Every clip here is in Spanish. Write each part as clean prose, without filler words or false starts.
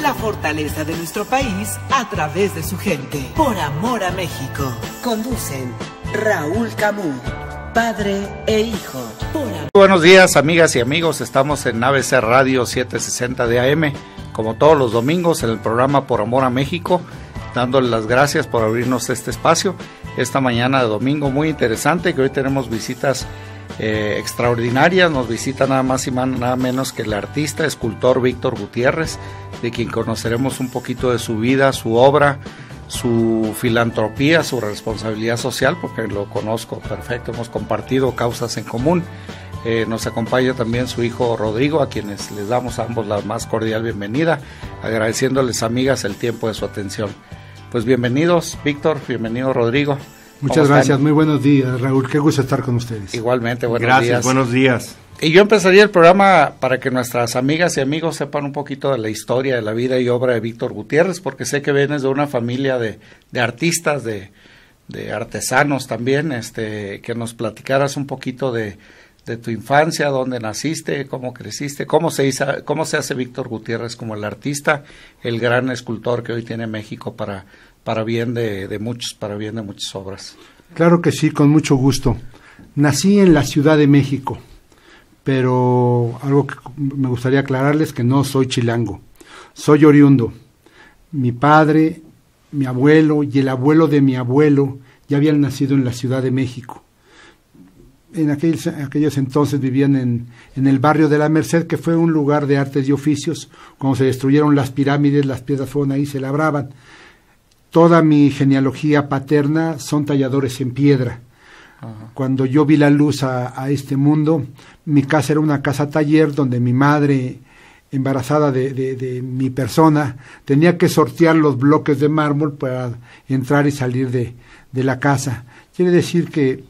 la fortaleza de nuestro país a través de su gente. Por amor a México. Conducen Raúl Camus, padre e hijo. Buenos días, amigas y amigos. Estamos en ABC Radio 760 de AM, como todos los domingos, en el programa Por Amor a México, dándole las gracias por abrirnos este espacio. Esta mañana de domingo muy interesante, que hoy tenemos visitas extraordinarias. Nos visita nada más y nada menos que el artista, escultor Víctor Gutiérrez, de quien conoceremos un poquito de su vida, su obra, su filantropía, su responsabilidad social, porque lo conozco perfecto, hemos compartido causas en común. Nos acompaña también su hijo Rodrigo, a quienes les damos a ambos la más cordial bienvenida, agradeciéndoles, amigas, el tiempo de su atención. Pues bienvenidos, Víctor, bienvenido, Rodrigo. Muchas gracias, muy buenos días, Raúl, qué gusto estar con ustedes. Igualmente, buenos días. Gracias, buenos días. Y yo empezaría el programa para que nuestras amigas y amigos sepan un poquito de la historia, de la vida y obra de Víctor Gutiérrez, porque sé que vienes de una familia de artistas, de artesanos también, que nos platicaras un poquito de tu infancia, dónde naciste, cómo creciste, cómo se hace Víctor Gutiérrez como el artista, el gran escultor que hoy tiene México para bien de muchas obras. Claro que sí, con mucho gusto. Nací en la Ciudad de México, pero algo que me gustaría aclararles, que no soy chilango, soy oriundo. Mi padre, mi abuelo y el abuelo de mi abuelo ya habían nacido en la Ciudad de México. En aquellos entonces vivían en el barrio de la Merced, que fue un lugar de artes y oficios. Cuando se destruyeron las pirámides, las piedras fueron ahí, se labraban. Toda mi genealogía paterna son talladores en piedra. Ajá. Cuando yo vi la luz a este mundo, mi casa era una casa taller donde mi madre, embarazada de mi persona, tenía que sortear los bloques de mármol para entrar y salir de la casa. Quiere decir que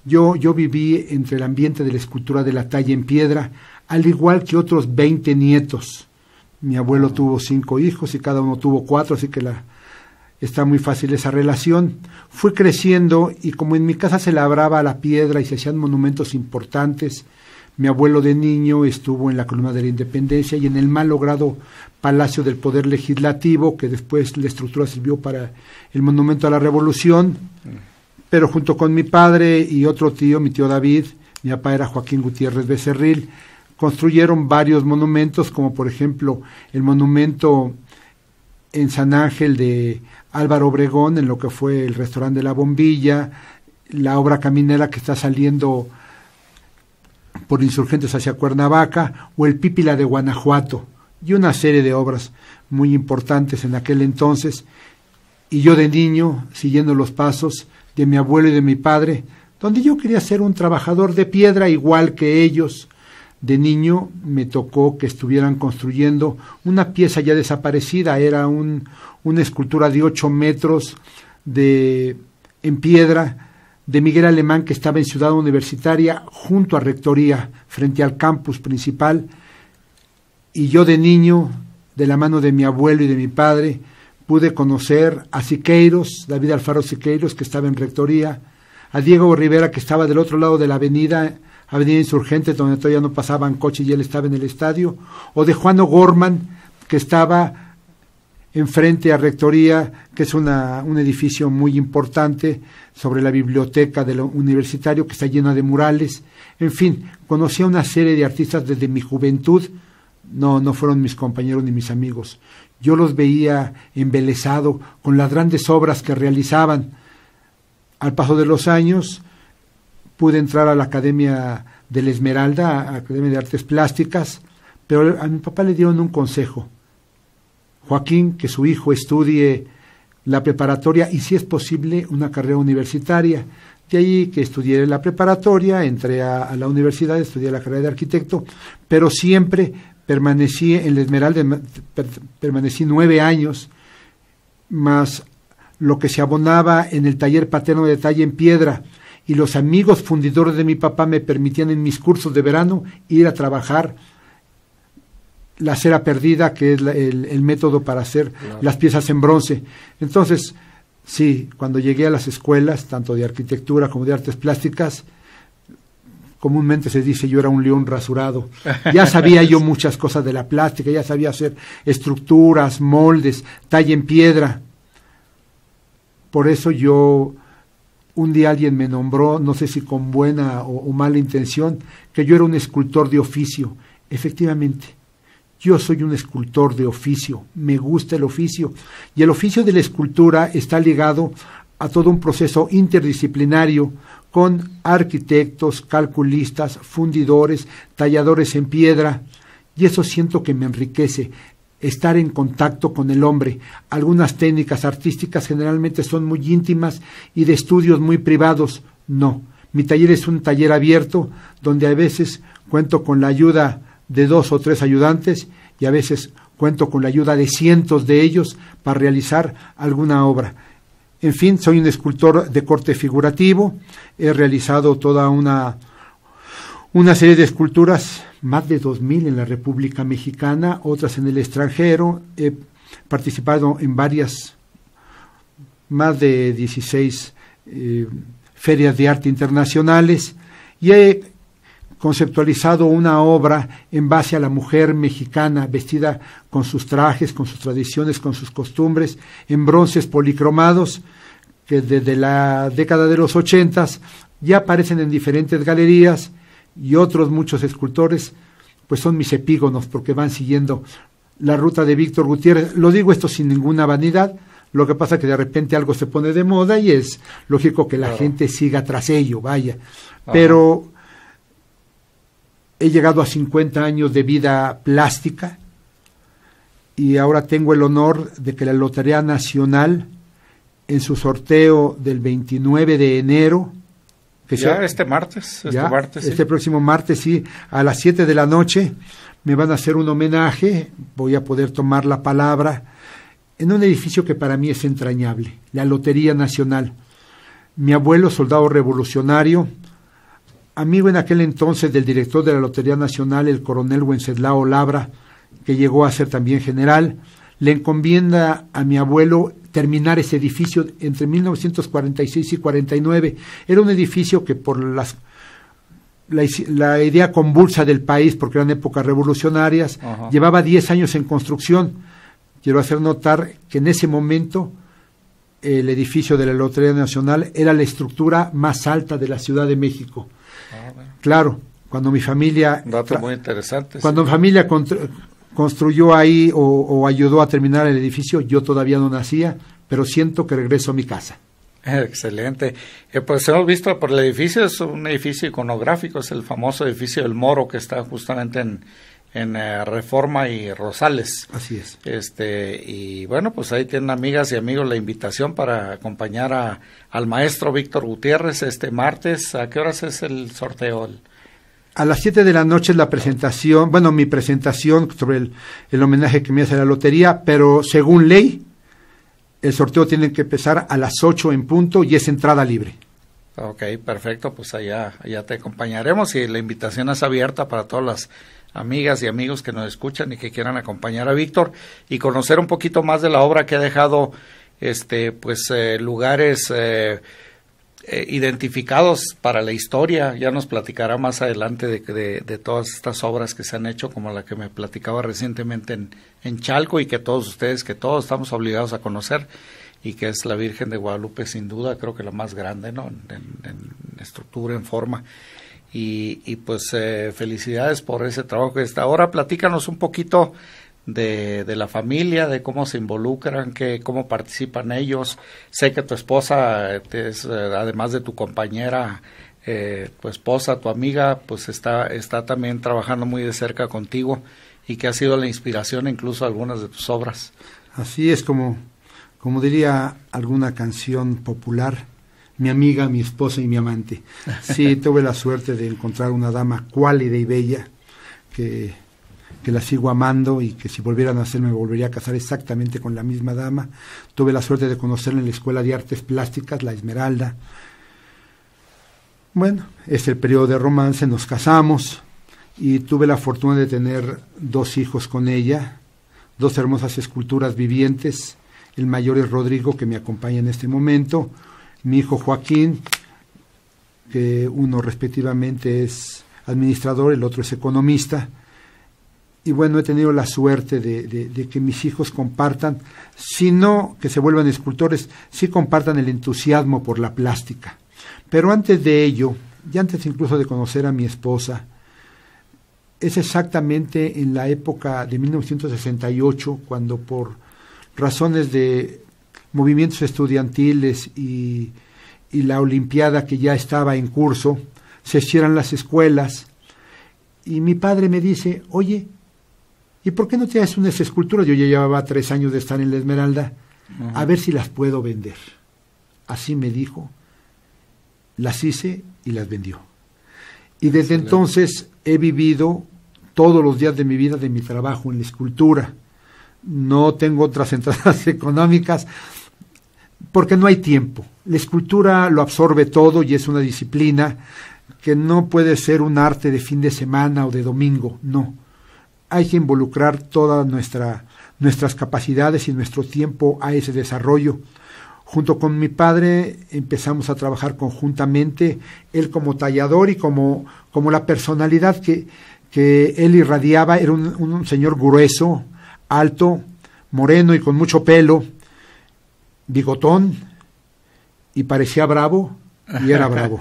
yo viví entre el ambiente de la escultura de la talla en piedra, al igual que otros 20 nietos. Mi abuelo tuvo 5 hijos y cada uno tuvo 4, así que está muy fácil esa relación. Fui creciendo y como en mi casa se labraba la piedra y se hacían monumentos importantes, mi abuelo de niño estuvo en la Columna de la Independencia y en el mal logrado Palacio del Poder Legislativo, que después la estructura sirvió para el Monumento a la Revolución. Pero junto con mi padre y otro tío, mi tío David, mi papá era Joaquín Gutiérrez Becerril, construyeron varios monumentos, como por ejemplo el monumento en San Ángel de Álvaro Obregón, en lo que fue el restaurante de La Bombilla, la obra caminera que está saliendo por Insurgentes hacia Cuernavaca, o el Pípila de Guanajuato, y una serie de obras muy importantes en aquel entonces. Y yo de niño, siguiendo los pasos de mi abuelo y de mi padre, donde yo quería ser un trabajador de piedra igual que ellos. De niño me tocó que estuvieran construyendo una pieza ya desaparecida, era una escultura de 8 metros en piedra de Miguel Alemán, que estaba en Ciudad Universitaria junto a Rectoría, frente al campus principal. Y yo de niño, de la mano de mi abuelo y de mi padre, pude conocer a Siqueiros, David Alfaro Siqueiros, que estaba en Rectoría, a Diego Rivera, que estaba del otro lado de la Avenida Insurgentes, donde todavía no pasaban coches y él estaba en el estadio, o de Juan O'Gorman, que estaba enfrente a Rectoría, que es un edificio muy importante sobre la biblioteca del universitario, que está llena de murales. En fin, conocí a una serie de artistas desde mi juventud. No fueron mis compañeros ni mis amigos. Yo los veía embelesado con las grandes obras que realizaban. Al paso de los años pude entrar a la Academia de la Esmeralda, Academia de Artes Plásticas, pero a mi papá le dieron un consejo: Joaquín, que su hijo estudie la preparatoria y, si es posible, una carrera universitaria. De ahí que estudié la preparatoria, entré a la universidad, estudié la carrera de arquitecto, pero siempre permanecí en la Esmeralda, permanecí 9 años, más lo que se abonaba en el taller paterno de talla en piedra, y los amigos fundidores de mi papá me permitían en mis cursos de verano ir a trabajar la cera perdida, que es el método para hacer las piezas en bronce. Entonces, sí, cuando llegué a las escuelas, tanto de arquitectura como de artes plásticas, comúnmente se dice, yo era un león rasurado. Ya sabía yo muchas cosas de la plástica, ya sabía hacer estructuras, moldes, talla en piedra. Por eso un día alguien me nombró, no sé si con buena o mala intención, que yo era un escultor de oficio. Efectivamente, yo soy un escultor de oficio, me gusta el oficio. Y el oficio de la escultura está ligado a todo un proceso interdisciplinario con arquitectos, calculistas, fundidores, talladores en piedra, y eso siento que me enriquece, estar en contacto con el hombre. Algunas técnicas artísticas generalmente son muy íntimas y de estudios muy privados. No, mi taller es un taller abierto donde a veces cuento con la ayuda de 2 o 3 ayudantes y a veces cuento con la ayuda de cientos de ellos para realizar alguna obra. En fin, soy un escultor de corte figurativo, he realizado toda una serie de esculturas, más de 2,000 en la República Mexicana, otras en el extranjero. He participado en más de 16 ferias de arte internacionales y he conceptualizado una obra en base a la mujer mexicana vestida con sus trajes, con sus tradiciones, con sus costumbres, en bronces policromados que desde la década de los 80 ya aparecen en diferentes galerías, y otros muchos escultores pues son mis epígonos porque van siguiendo la ruta de Víctor Gutiérrez. Lo digo esto sin ninguna vanidad, lo que pasa que de repente algo se pone de moda y es lógico que la gente siga tras ello, vaya. Pero he llegado a 50 años de vida plástica y ahora tengo el honor de que la Lotería Nacional, en su sorteo del 29 de enero, que este próximo martes, sí, a las 7 de la noche, me van a hacer un homenaje, voy a poder tomar la palabra, en un edificio que para mí es entrañable, la Lotería Nacional. Mi abuelo, soldado revolucionario, amigo en aquel entonces del director de la Lotería Nacional, el coronel Wenceslao Labra, que llegó a ser también general, le encomienda a mi abuelo terminar ese edificio entre 1946 y 49. Era un edificio que por la idea convulsa del país, porque eran épocas revolucionarias, llevaba 10 años en construcción. Quiero hacer notar que en ese momento el edificio de la Lotería Nacional era la estructura más alta de la Ciudad de México. Bueno. Claro, cuando mi familia... Un dato muy interesante. Cuando mi familia construyó ahí o ayudó a terminar el edificio, yo todavía no nacía, pero siento que regreso a mi casa. Excelente. Pues hemos visto por el edificio, es un edificio iconográfico, es el famoso edificio del Moro que está justamente en Reforma y Rosales. Así es. Y bueno, pues ahí tienen amigas y amigos la invitación para acompañar al maestro Víctor Gutiérrez este martes. ¿A qué horas es el sorteo? A las 7 de la noche es la presentación, mi presentación sobre el homenaje que me hace la lotería, pero según ley, el sorteo tiene que empezar a las 8 en punto y es entrada libre. Ok, perfecto, pues allá te acompañaremos y la invitación es abierta para todas las amigas y amigos que nos escuchan y que quieran acompañar a Víctor y conocer un poquito más de la obra que ha dejado lugares identificados para la historia. Ya nos platicará más adelante de todas estas obras que se han hecho, como la que me platicaba recientemente en Chalco, y que todos estamos obligados a conocer, y que es la Virgen de Guadalupe, sin duda, creo que la más grande, ¿no? En estructura, en forma. Y pues felicidades por ese trabajo que está. Ahora platícanos un poquito de la familia, de cómo se involucran, cómo participan ellos. Sé que tu esposa es, además de tu compañera, tu esposa, tu amiga, pues está también trabajando muy de cerca contigo y que ha sido la inspiración incluso a algunas de tus obras. Así es, como diría alguna canción popular, mi amiga, mi esposa y mi amante. Sí, tuve la suerte de encontrar una dama cuálida y bella que la sigo amando y que si volviera a nacer me volvería a casar exactamente con la misma dama. Tuve la suerte de conocerla en la Escuela de Artes Plásticas, La Esmeralda. Bueno, es el periodo de romance, nos casamos y tuve la fortuna de tener 2 hijos con ella, 2 hermosas esculturas vivientes. El mayor es Rodrigo, que me acompaña en este momento, mi hijo Joaquín, que uno respectivamente es administrador, el otro es economista. Y bueno, he tenido la suerte de que mis hijos compartan, si no que se vuelvan escultores, sí compartan el entusiasmo por la plástica. Pero antes de ello, y antes incluso de conocer a mi esposa, es exactamente en la época de 1968, cuando por razones de movimientos estudiantiles y la olimpiada que ya estaba en curso, se cierran las escuelas, y mi padre me dice, oye, ¿y por qué no te haces unas esculturas? Yo ya llevaba 3 años de estar en la Esmeralda, a ver si las puedo vender. Así me dijo, las hice y las vendió. Y desde entonces he vivido todos los días de mi vida de mi trabajo en la escultura. No tengo otras entradas económicas porque no hay tiempo. La escultura lo absorbe todo y es una disciplina que no puede ser un arte de fin de semana o de domingo, no. Hay que involucrar todas nuestras capacidades y nuestro tiempo a ese desarrollo. Junto con mi padre empezamos a trabajar conjuntamente, él como tallador y como la personalidad que él irradiaba. Era un señor grueso, alto, moreno y con mucho pelo, bigotón, y parecía bravo, y era bravo.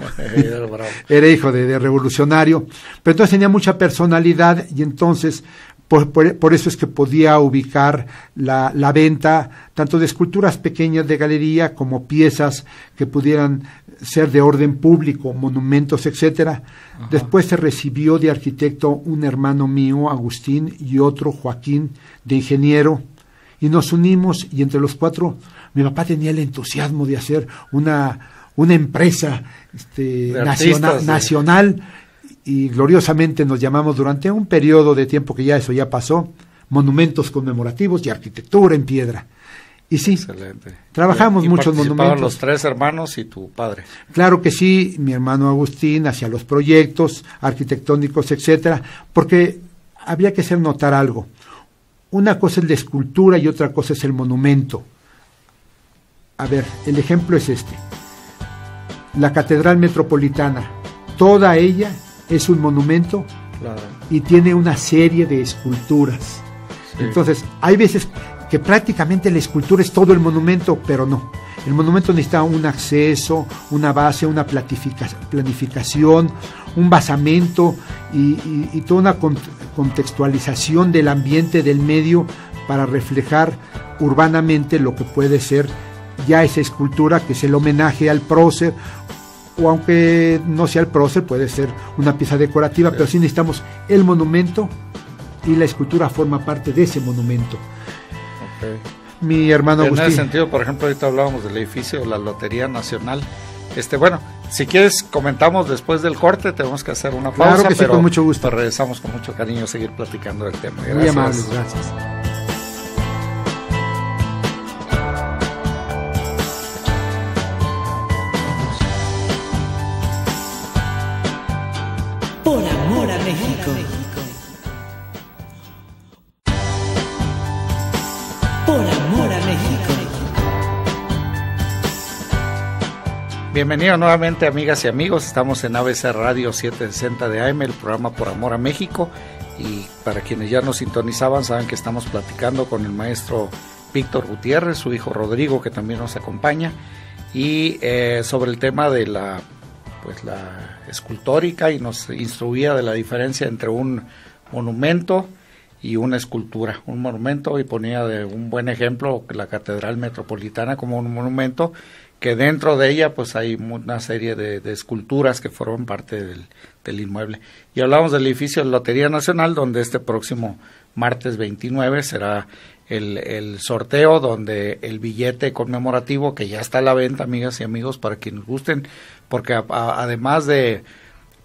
Era hijo de revolucionario, pero entonces tenía mucha personalidad, y entonces por eso es que podía ubicar la venta tanto de esculturas pequeñas de galería como piezas que pudieran ser de orden público, monumentos, etcétera. Después se recibió de arquitecto un hermano mío, Agustín, y otro, Joaquín, de ingeniero, y nos unimos, y entre los 4 mi papá tenía el entusiasmo de hacer una empresa nacional, y gloriosamente nos llamamos durante un periodo de tiempo que ya eso ya pasó, Monumentos Conmemorativos y Arquitectura en Piedra. Y sí, excelente. Trabajamos muchos monumentos. Los 3 hermanos y tu padre. Claro que sí, mi hermano Agustín hacía los proyectos arquitectónicos, etcétera, porque había que hacer notar algo. Una cosa es la escultura y otra cosa es el monumento. A ver, el ejemplo es este. La Catedral Metropolitana, toda ella es un monumento, claro, y tiene una serie de esculturas. Sí. Entonces, hay veces que prácticamente la escultura es todo el monumento, pero no. El monumento necesita un acceso, una base, una planificación, un basamento y toda una contextualización del ambiente, del medio, para reflejar urbanamente lo que puede ser ya esa escultura, que es el homenaje al prócer, o aunque no sea el prócer, puede ser una pieza decorativa, sí, pero sí necesitamos el monumento, y la escultura forma parte de ese monumento. Okay. Mi hermano Agustín. En ese sentido, por ejemplo, ahorita hablábamos del edificio de la Lotería Nacional. Bueno, si quieres comentamos después del corte, tenemos que hacer una pausa, claro que sí, con mucho gusto. Pero regresamos con mucho cariño a seguir platicando del tema. Gracias. Muy amables, gracias. Por amor a México. Por amor a México. Bienvenidos nuevamente, amigas y amigos. Estamos en ABC Radio 760 de AM, el programa Por Amor a México. Y para quienes ya nos sintonizaban, saben que estamos platicando con el maestro Víctor Gutiérrez, su hijo Rodrigo, que también nos acompaña, y sobre el tema de la escultórica, y nos instruía de la diferencia entre un monumento y una escultura. Un monumento, y ponía de un buen ejemplo la Catedral Metropolitana como un monumento, que dentro de ella pues hay una serie de esculturas que forman parte del inmueble. Y hablamos del edificio de la Lotería Nacional, donde este próximo martes 29 será el sorteo, donde el billete conmemorativo, que ya está a la venta, amigas y amigos, para quienes gusten, porque además de,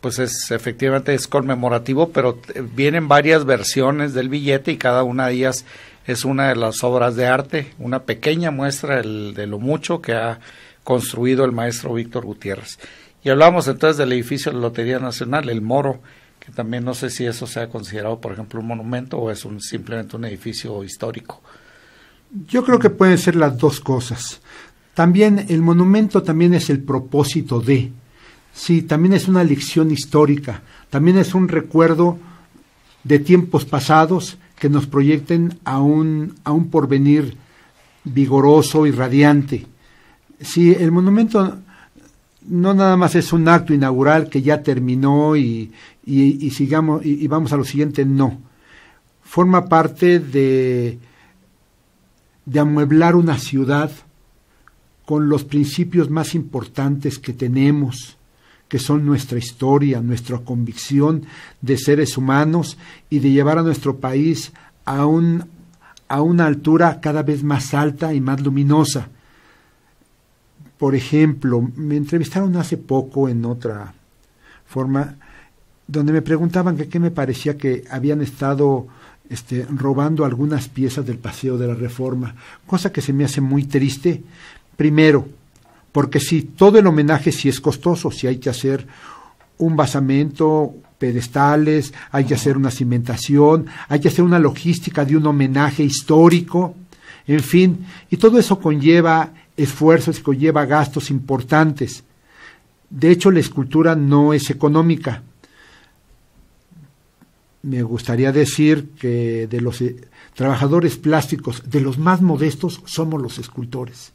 pues efectivamente es conmemorativo, pero vienen varias versiones del billete, y cada una de ellas es una de las obras de arte, una pequeña muestra de lo mucho que ha construido el maestro Víctor Gutiérrez. Y hablamos entonces del edificio de la Lotería Nacional, el Moro, que también no sé si eso sea considerado, por ejemplo, un monumento o es simplemente un edificio histórico. Yo creo que pueden ser las dos cosas. También el monumento también es el propósito de. Sí, también es una lección histórica, también es un recuerdo de tiempos pasados que nos proyecten a un porvenir vigoroso y radiante. Sí, el monumento no nada más es un acto inaugural que ya terminó y sigamos y vamos a lo siguiente, no. Forma parte de amueblar una ciudad con los principios más importantes que tenemos, que son nuestra historia, nuestra convicción de seres humanos y de llevar a nuestro país a una altura cada vez más alta y más luminosa. Por ejemplo, me entrevistaron hace poco en otra forma, donde me preguntaban que qué me parecía que habían estado robando algunas piezas del Paseo de la Reforma, cosa que se me hace muy triste. Primero, porque sí, todo el homenaje sí es costoso, sí hay que hacer un basamento, pedestales, hay que hacer una cimentación, hay que hacer una logística de un homenaje histórico, en fin, y todo eso conlleva esfuerzos, conlleva gastos importantes. De hecho, la escultura no es económica. Me gustaría decir que de los trabajadores plásticos, de los más modestos, somos los escultores,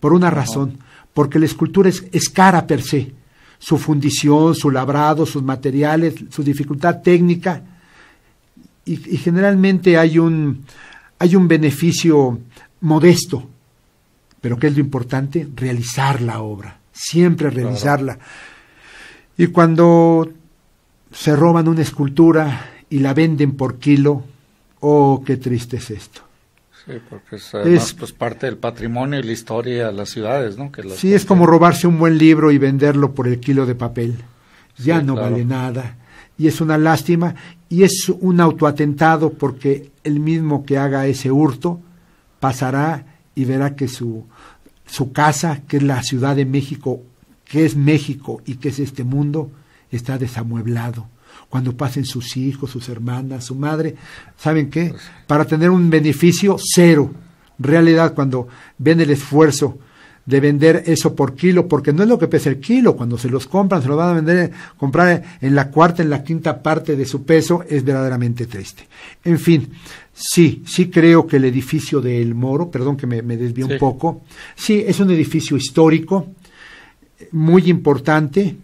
por una razón, porque la escultura es cara per se, su fundición, su labrado, sus materiales, su dificultad técnica, y generalmente hay un beneficio modesto, pero ¿qué es lo importante? Realizar la obra, siempre realizarla. Claro. Y cuando se roban una escultura y la venden por kilo, oh, qué triste es esto. Sí, porque es además pues, parte del patrimonio y la historia de las ciudades, ¿no? Que sí, es como robarse un buen libro y venderlo por el kilo de papel. Ya sí, no claro. Vale nada. Y es una lástima y es un autoatentado porque el mismo que haga ese hurto pasará y verá que su casa, que es la Ciudad de México, que es México y que es este mundo, está desamueblado. Cuando pasen sus hijos, sus hermanas, su madre, ¿saben qué? Pues, para tener un beneficio, cero. Realidad, cuando ven el esfuerzo de vender eso por kilo, porque no es lo que pesa el kilo, cuando se los compran, se los van a comprar en la cuarta, en la quinta parte de su peso, es verdaderamente triste. En fin, sí creo que el edificio de El Moro, perdón que me desvío un poco, sí, es un edificio histórico, muy importante,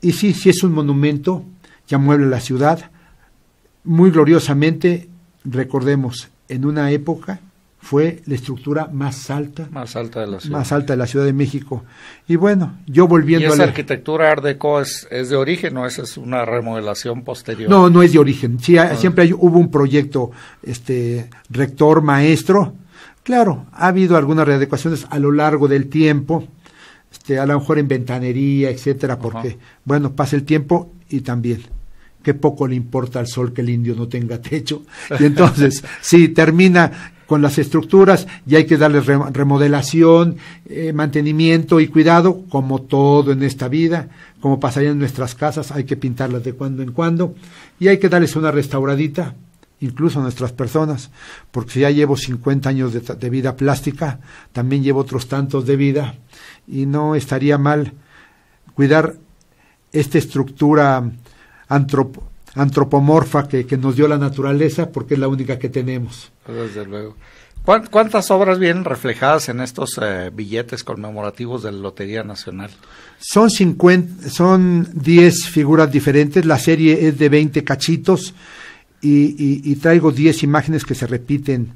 y sí es un monumento que amuebla la ciudad, muy gloriosamente, recordemos, en una época fue la estructura más alta de la ciudad. Más alta de la Ciudad de México. Y bueno, yo volviendo a... ¿Y esa arquitectura Art Deco es de origen o esa es una remodelación posterior? No es de origen. Sí, siempre hubo un proyecto rector, maestro. Claro, ha habido algunas readecuaciones a lo largo del tiempo, a lo mejor en ventanería, etcétera, porque, bueno, pasa el tiempo y también... Qué poco le importa al sol que el indio no tenga techo. Y entonces, sí, termina con las estructuras y hay que darles remodelación, mantenimiento y cuidado, como todo en esta vida, como pasaría en nuestras casas, hay que pintarlas de cuando en cuando y hay que darles una restauradita, incluso a nuestras personas, porque si ya llevo 50 años de vida plástica, también llevo otros tantos de vida y no estaría mal cuidar esta estructura antropomorfa que nos dio la naturaleza, porque es la única que tenemos. Desde luego. ¿Cuántas obras vienen reflejadas en estos billetes conmemorativos de la Lotería Nacional? Son 10 figuras diferentes, la serie es de 20 cachitos y traigo 10 imágenes que se repiten,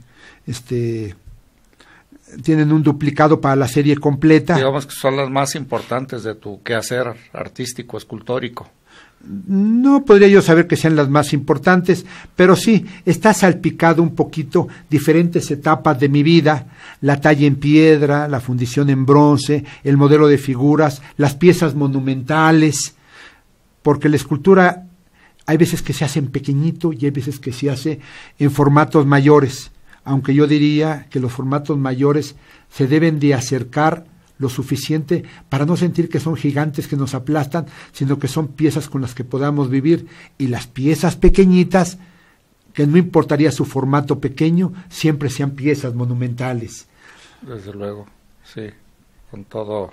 tienen un duplicado para la serie completa. Digamos que son las más importantes de tu quehacer artístico, escultórico. No podría yo saber que sean las más importantes, pero sí, está salpicado un poquito diferentes etapas de mi vida, la talla en piedra, la fundición en bronce, el modelo de figuras, las piezas monumentales, porque la escultura hay veces que se hace en pequeñito y hay veces que se hace en formatos mayores, aunque yo diría que los formatos mayores se deben de acercar lo suficiente para no sentir que son gigantes que nos aplastan, sino que son piezas con las que podamos vivir, y las piezas pequeñitas, que no importaría su formato pequeño, siempre sean piezas monumentales. Desde luego, sí, con todo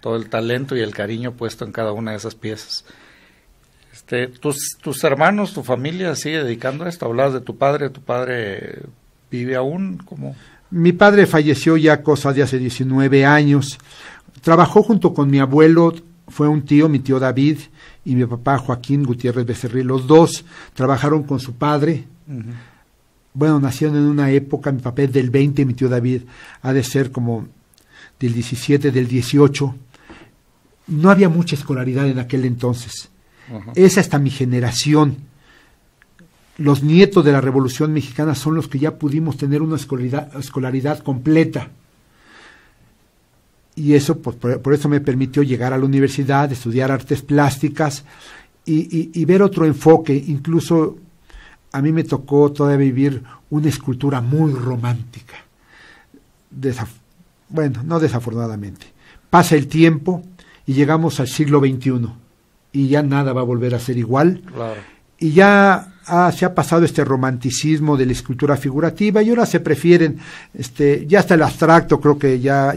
todo el talento y el cariño puesto en cada una de esas piezas. ¿Tus hermanos, tu familia sigue dedicando a esto? Hablabas de tu padre vive aún, ¿cómo? Mi padre falleció ya cosa de hace 19 años, trabajó junto con mi abuelo, fue un tío, mi tío David, y mi papá Joaquín Gutiérrez Becerril, los dos trabajaron con su padre. Bueno, nacieron en una época, mi papá es del 20, mi tío David ha de ser como del 17, del 18, no había mucha escolaridad en aquel entonces. Es hasta mi generación. Los nietos de la Revolución Mexicana son los que ya pudimos tener una escolaridad completa. Y eso, pues, por eso me permitió llegar a la universidad, estudiar artes plásticas y ver otro enfoque. Incluso a mí me tocó todavía vivir una escultura muy romántica. Bueno, no desafortunadamente. Pasa el tiempo y llegamos al siglo XXI. Y ya nada va a volver a ser igual. Claro. Y ya se ha pasado este romanticismo de la escultura figurativa y ahora se prefieren, ya hasta el abstracto creo que ya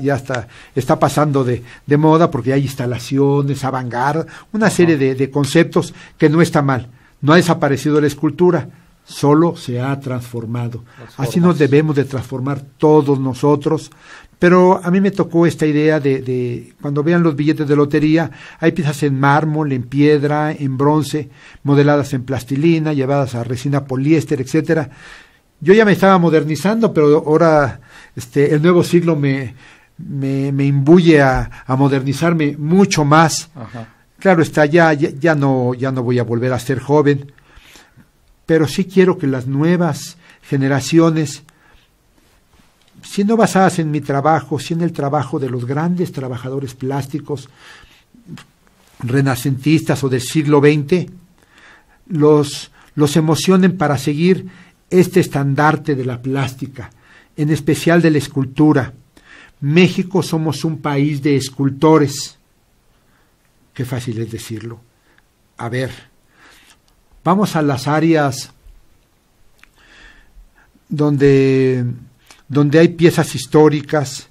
está pasando de moda porque hay instalaciones, avant-garde, una serie de conceptos que no está mal. No ha desaparecido la escultura, solo se ha transformado. Así nos debemos de transformar todos nosotros. Pero a mí me tocó esta idea de cuando vean los billetes de lotería, hay piezas en mármol, en piedra, en bronce, modeladas en plastilina, llevadas a resina poliéster, etcétera. Yo ya me estaba modernizando, pero ahora el nuevo siglo me imbuye a modernizarme mucho más. Ajá. Claro está, ya no voy a volver a ser joven, pero sí quiero que las nuevas generaciones, si no basadas en mi trabajo, si en el trabajo de los grandes trabajadores plásticos renacentistas o del siglo XX, los emocionen para seguir este estandarte de la plástica, en especial de la escultura. México somos un país de escultores. Qué fácil es decirlo. A ver, vamos a las áreas donde hay piezas históricas,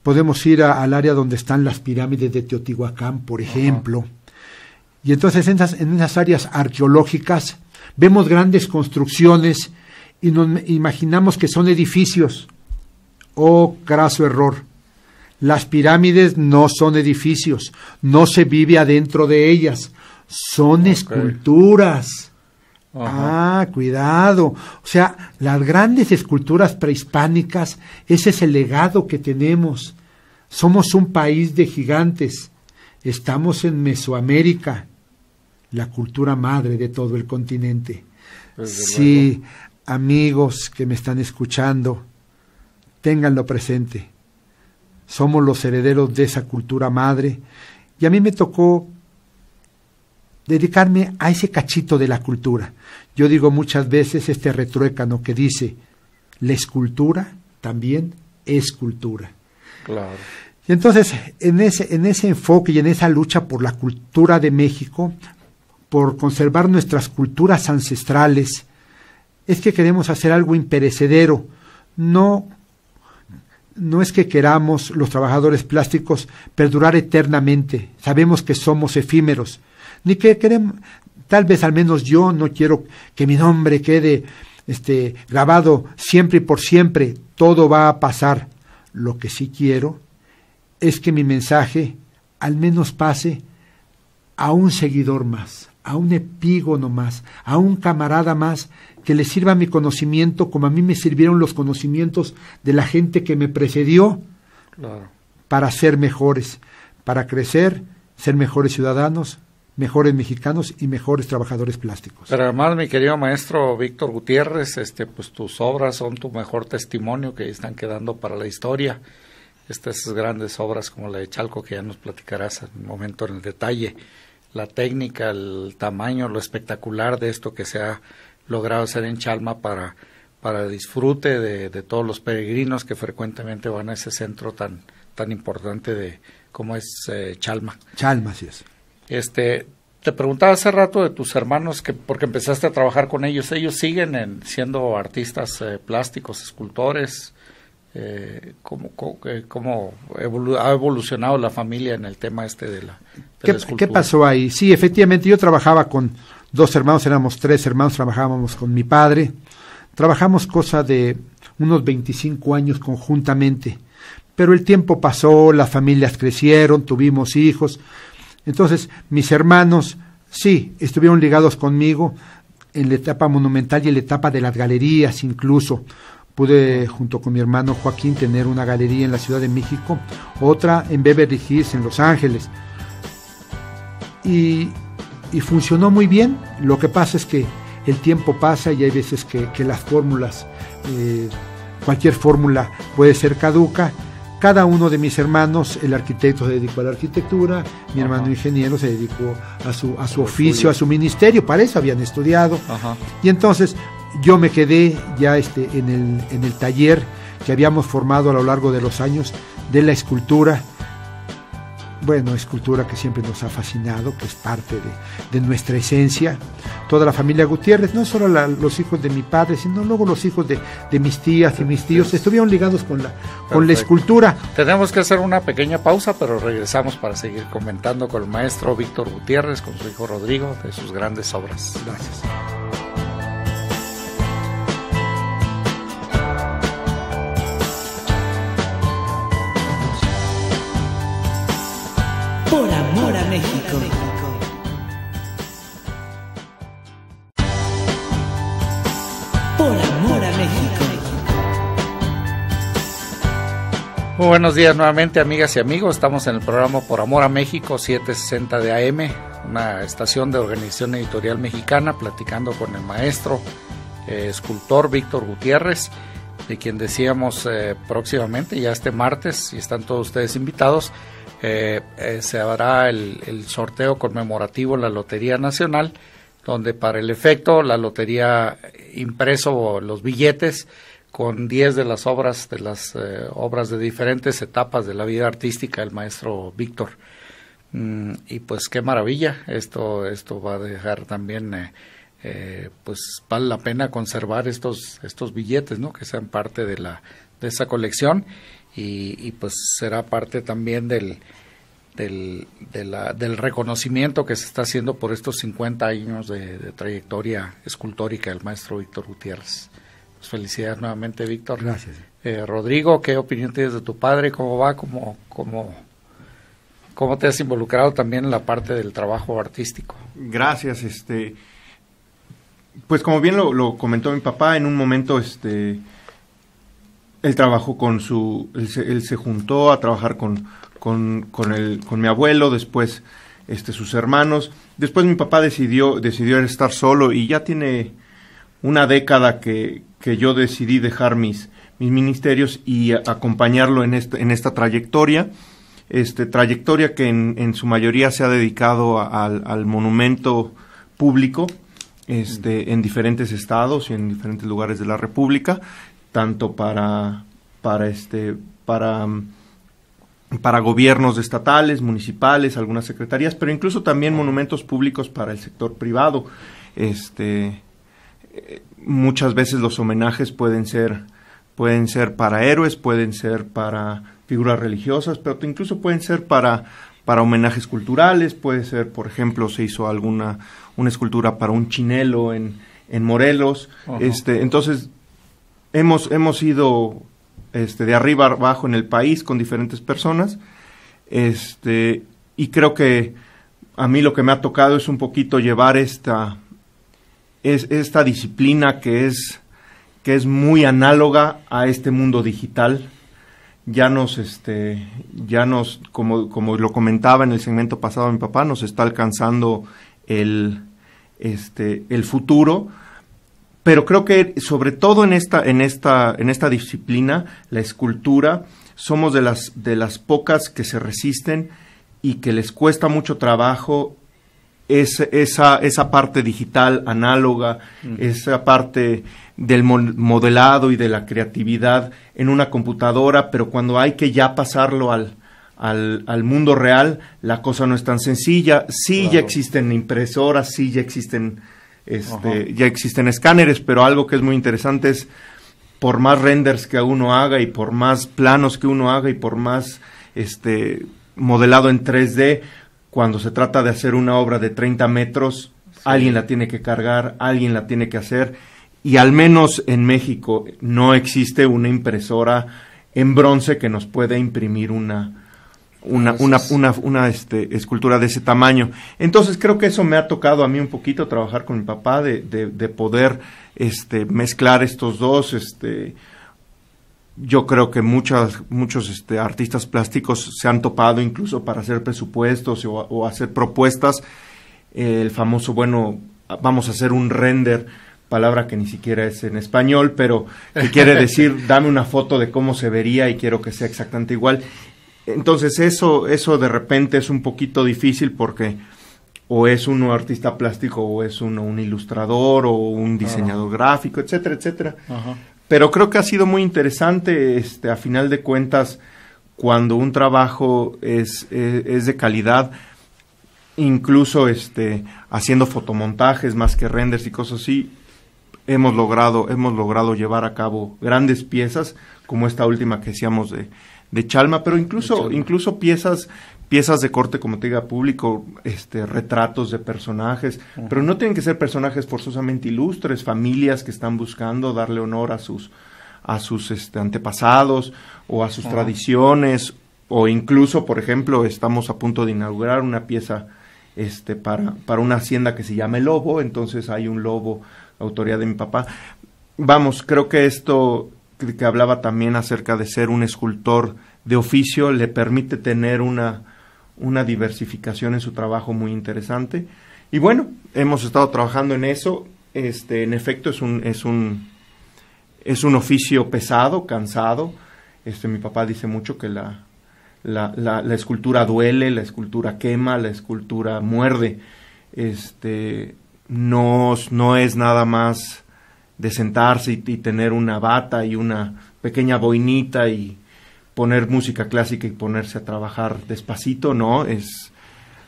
podemos ir al área donde están las pirámides de Teotihuacán, por ejemplo, y entonces en esas áreas arqueológicas vemos grandes construcciones y nos imaginamos que son edificios. Oh, craso error. Las pirámides no son edificios, no se vive adentro de ellas, son esculturas. Cuidado. O sea, las grandes esculturas prehispánicas, ese es el legado que tenemos. Somos un país de gigantes. Estamos en Mesoamérica, la cultura madre de todo el continente. Sí, amigos que me están escuchando, ténganlo presente. Somos los herederos de esa cultura madre. Y a mí me tocó dedicarme a ese cachito de la cultura. Yo digo muchas veces este retruécano que dice, la escultura también es cultura. Claro. Y entonces, en ese enfoque y en esa lucha por la cultura de México, por conservar nuestras culturas ancestrales, es que queremos hacer algo imperecedero. No es que queramos los trabajadores plásticos perdurar eternamente. Sabemos que somos efímeros. Ni que queremos, tal vez al menos yo no quiero que mi nombre quede grabado siempre y por siempre, todo va a pasar. Lo que sí quiero es que mi mensaje al menos pase a un seguidor más, a un epígono más, a un camarada más, que le sirva mi conocimiento como a mí me sirvieron los conocimientos de la gente que me precedió, claro, para ser mejores, para crecer, ser mejores ciudadanos, mejores mexicanos y mejores trabajadores plásticos. Pero además, mi querido maestro Víctor Gutiérrez, pues tus obras son tu mejor testimonio que están quedando para la historia. Estas grandes obras como la de Chalco, que ya nos platicarás en un momento en el detalle, la técnica, el tamaño, lo espectacular de esto que se ha logrado hacer en Chalma para disfrute de todos los peregrinos que frecuentemente van a ese centro tan importante como es Chalma. Chalma, sí es. Te preguntaba hace rato de tus hermanos, porque empezaste a trabajar con ellos. ¿Ellos siguen siendo artistas plásticos, escultores? cómo ha evolucionado la familia en el tema de la escultura. ¿Qué pasó ahí? Sí, efectivamente, yo trabajaba con 2 hermanos, éramos 3 hermanos, trabajábamos con mi padre, trabajamos cosa de unos 25 años conjuntamente, pero el tiempo pasó, las familias crecieron, tuvimos hijos, entonces mis hermanos, sí, estuvieron ligados conmigo en la etapa monumental y en la etapa de las galerías incluso. Pude, junto con mi hermano Joaquín, tener una galería en la Ciudad de México, otra en Beverly Hills, en Los Ángeles. Y funcionó muy bien. Lo que pasa es que el tiempo pasa y hay veces que las fórmulas, cualquier fórmula puede ser caduca. Cada uno de mis hermanos, el arquitecto se dedicó a la arquitectura, mi hermano ingeniero se dedicó a su oficio, a su ministerio, para eso habían estudiado. Y entonces yo me quedé ya en el taller que habíamos formado a lo largo de los años de la escultura. Bueno, escultura que siempre nos ha fascinado, que es parte de nuestra esencia. Toda la familia Gutiérrez, no solo los hijos de mi padre, sino luego los hijos de mis tías y mis tíos, estuvieron ligados con la escultura. Tenemos que hacer una pequeña pausa, pero regresamos para seguir comentando con el maestro Víctor Gutiérrez, con su hijo Rodrigo, de sus grandes obras. Gracias. Por amor a México. Por amor a México. Muy buenos días nuevamente, amigas y amigos. Estamos en el programa Por Amor a México, 760 de AM, una estación de Organización Editorial Mexicana, platicando con el maestro escultor Víctor Gutiérrez, de quien decíamos próximamente, ya este martes, y están todos ustedes invitados, se hará el sorteo conmemorativo en la Lotería Nacional, donde para el efecto la lotería impreso los billetes con 10 de las obras de diferentes etapas de la vida artística del maestro Víctor. Y pues qué maravilla, esto va a dejar también, pues vale la pena conservar estos billetes, ¿no? Que sean parte de esa colección. Y pues será parte también del reconocimiento que se está haciendo por estos 50 años de trayectoria escultórica del maestro Víctor Gutiérrez. Pues felicidades nuevamente, Víctor. Gracias. Rodrigo, ¿qué opinión tienes de tu padre? ¿Cómo va? ¿Cómo te has involucrado también en la parte del trabajo artístico? Gracias. Pues como bien lo comentó mi papá, en un momento él trabajó él se juntó a trabajar con mi abuelo, después sus hermanos. Después mi papá decidió estar solo y ya tiene una década que yo decidí dejar mis ministerios y acompañarlo en esta trayectoria. Trayectoria que en su mayoría se ha dedicado al monumento público en diferentes estados y en diferentes lugares de la República, tanto para gobiernos estatales, municipales, algunas secretarías, pero incluso también monumentos públicos para el sector privado. Muchas veces los homenajes pueden ser para héroes, pueden ser para figuras religiosas, pero incluso pueden ser para homenajes culturales. Puede ser, por ejemplo, se hizo una escultura para un chinelo en Morelos. Uh-huh. Entonces hemos ido de arriba abajo en el país con diferentes personas, y creo que a mí lo que me ha tocado es un poquito llevar esta disciplina que es muy análoga a este mundo digital. Ya nos, como lo comentaba en el segmento pasado mi papá, nos está alcanzando el futuro. Pero creo que sobre todo en esta disciplina, la escultura, somos de las pocas que se resisten y que les cuesta mucho trabajo esa parte digital análoga, esa parte del modelado y de la creatividad en una computadora, pero cuando hay que ya pasarlo al mundo real, la cosa no es tan sencilla. Sí, claro. Ya existen impresoras, sí, ya existen escáneres, pero algo que es muy interesante es por más renders que uno haga y por más planos que uno haga y por más modelado en 3D, cuando se trata de hacer una obra de 30 metros, sí, alguien la tiene que cargar, alguien la tiene que hacer, y al menos en México no existe una impresora en bronce que nos pueda imprimir una escultura de ese tamaño. Entonces creo que eso me ha tocado a mí un poquito trabajar con mi papá, de poder mezclar estos dos. Yo creo que muchos artistas plásticos se han topado incluso para hacer presupuestos o hacer propuestas. El famoso, bueno, vamos a hacer un render, palabra que ni siquiera es en español, pero que quiere decir, dame una foto de cómo se vería y quiero que sea exactamente igual. Entonces eso de repente es un poquito difícil porque o es uno artista plástico o es uno un ilustrador o un diseñador gráfico, etcétera, etcétera. Ajá. Pero creo que ha sido muy interesante, a final de cuentas, cuando un trabajo es de calidad, incluso haciendo fotomontajes más que renders y cosas así, hemos logrado llevar a cabo grandes piezas, como esta última que decíamos de Chalma, pero incluso piezas de corte, como te diga, público, retratos de personajes, uh-huh, pero no tienen que ser personajes forzosamente ilustres, familias que están buscando darle honor a sus antepasados o a sus uh-huh tradiciones, o incluso, por ejemplo, estamos a punto de inaugurar una pieza para una hacienda que se llama El Lobo, entonces hay un lobo, autoría de mi papá. Vamos, creo que esto que hablaba también acerca de ser un escultor de oficio le permite tener una diversificación en su trabajo muy interesante. Y bueno, hemos estado trabajando en eso. En efecto es un oficio pesado, cansado. Mi papá dice mucho que la escultura duele, la escultura quema, la escultura muerde. No es nada más de sentarse y tener una bata y una pequeña boinita y poner música clásica y ponerse a trabajar despacito, ¿no?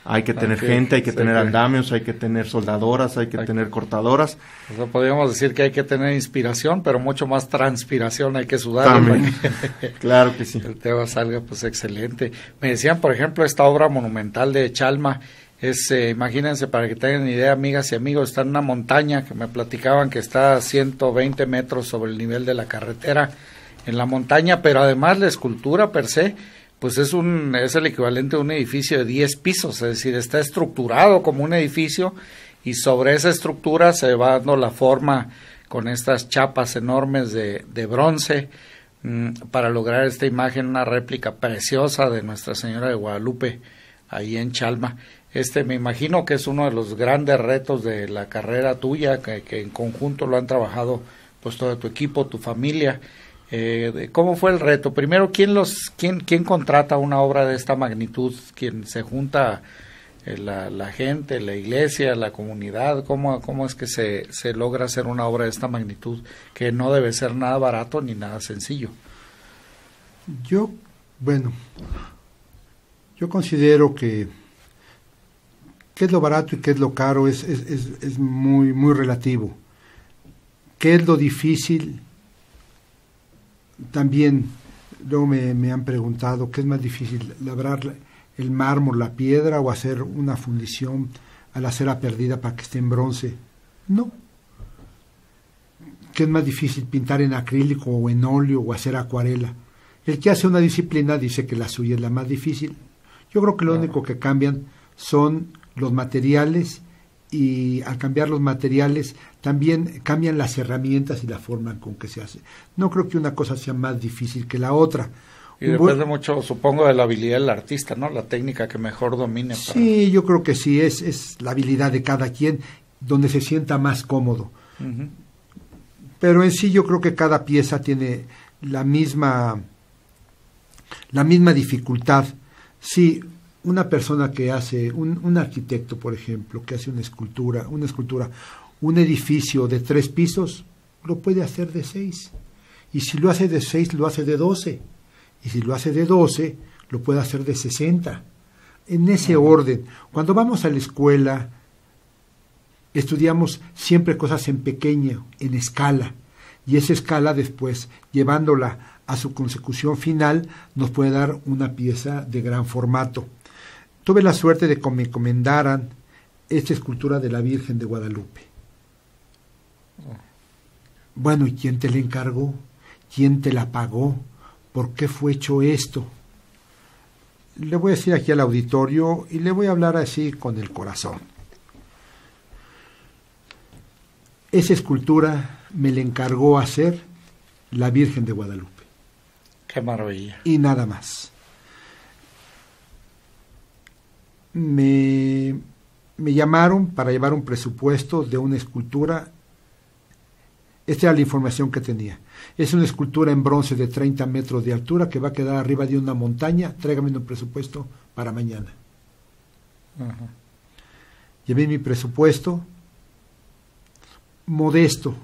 Hay que tener gente, hay que tener andamios, hay que tener soldadoras, hay que tener cortadoras. O sea, podríamos decir que hay que tener inspiración, pero mucho más transpiración, hay que sudar. También. Claro que sí. El tema salga pues excelente. Me decían, por ejemplo, esta obra monumental de Chalma, imagínense, para que tengan idea, amigas y amigos, está en una montaña que me platicaban que está a 120 metros sobre el nivel de la carretera, en la montaña, pero además la escultura per se, pues es el equivalente a un edificio de 10 pisos, es decir, está estructurado como un edificio y sobre esa estructura se va dando la forma con estas chapas enormes de bronce para lograr esta imagen, una réplica preciosa de Nuestra Señora de Guadalupe ahí en Chalma. Me imagino que es uno de los grandes retos de la carrera tuya, que en conjunto lo han trabajado pues todo tu equipo, tu familia. ¿Cómo fue el reto? Primero, ¿quién contrata una obra de esta magnitud? ¿Quién se junta? La gente, la iglesia, la comunidad. ¿Cómo es que se logra hacer una obra de esta magnitud? Que no debe ser nada barato ni nada sencillo. Yo considero que qué es lo barato y qué es lo caro es muy, muy relativo. ¿Qué es lo difícil? También luego me han preguntado qué es más difícil, labrar el mármol, la piedra, o hacer una fundición a la cera perdida para que esté en bronce. No. ¿Qué es más difícil, pintar en acrílico o en óleo o hacer acuarela? El que hace una disciplina dice que la suya es la más difícil. Yo creo que lo único que cambian son los materiales, y al cambiar los materiales también cambian las herramientas y la forma con que se hace. No creo que una cosa sea más difícil que la otra. Y depende mucho, supongo, de la habilidad del artista, ¿no? La técnica que mejor domine. Sí, yo creo que sí, es la habilidad de cada quien donde se sienta más cómodo. Uh-huh. Pero en sí yo creo que cada pieza tiene la misma dificultad. Sí, una persona que hace, un arquitecto, por ejemplo, que hace una escultura, un edificio de 3 pisos, lo puede hacer de 6. Y si lo hace de 6, lo hace de 12. Y si lo hace de 12, lo puede hacer de 60. En ese orden. Cuando vamos a la escuela, estudiamos siempre cosas en pequeño, en escala. y esa escala después, llevándola a su consecución final, nos puede dar una pieza de gran formato. Tuve la suerte de que me encomendaran esta escultura de la Virgen de Guadalupe. Bueno, ¿y quién te la encargó? ¿Quién te la pagó? ¿Por qué fue hecho esto? Le voy a decir aquí al auditorio y le voy a hablar así con el corazón. Esa escultura me la encargó hacer la Virgen de Guadalupe. Qué maravilla. Y nada más. Me llamaron para llevar un presupuesto de una escultura. Esta era la información que tenía. Es una escultura en bronce de 30 metros de altura que va a quedar arriba de una montaña. Tráigame un presupuesto para mañana. Uh-huh. Llevé mi presupuesto modesto.